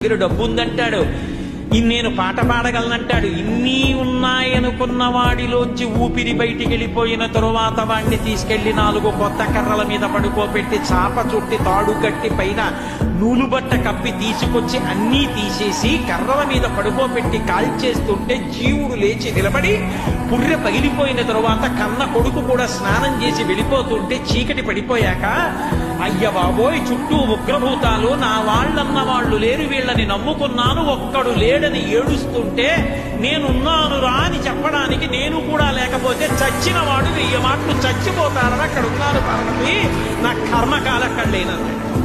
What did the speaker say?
దగ్గర డబ్బు ఉందంటాడు, నేను పాట పాడగలనంటాడు. ఇన్ని ఉన్నాయనుకున్న వాడిలోంచి ఊపిరి బయటికి వెళ్ళిపోయిన తరువాత వాడిని తీసుకెళ్లి 4 కొత్త కర్రల మీద పడుకోబెట్టి చాప చుట్టి తాడు కట్టి పైన నూలు బట్ట కప్పి తీసుకొచ్చి అన్నీ తీసేసి కర్రల మీద పడుకోబెట్టి కాల్చేస్తుంటే జీవుడు లేచి నిలబడి పుర్రె పగిలిపోయిన తరువాత కన్న కొడుకు కూడా స్నానం చేసి వెళ్ళిపోతుంటే చీకటి పడిపోయాక, అయ్య బాబోయ్ చుట్టూ ఉగ్రభూతాలు, నా వాళ్ళన్న వాళ్ళు లేరు, వీళ్ళని నమ్ముకున్నాను, ఒక్కడు లేడని ఏడుస్తుంటే నేనున్నాను రా అని చెప్పడానికి నేను కూడా లేకపోతే చచ్చిన వాడు 1000 మాటలు చచ్చిపోతారని అక్కడ ఉన్నారు పార్వతి, నా కర్మకాలక్కడలేనన్నాడు.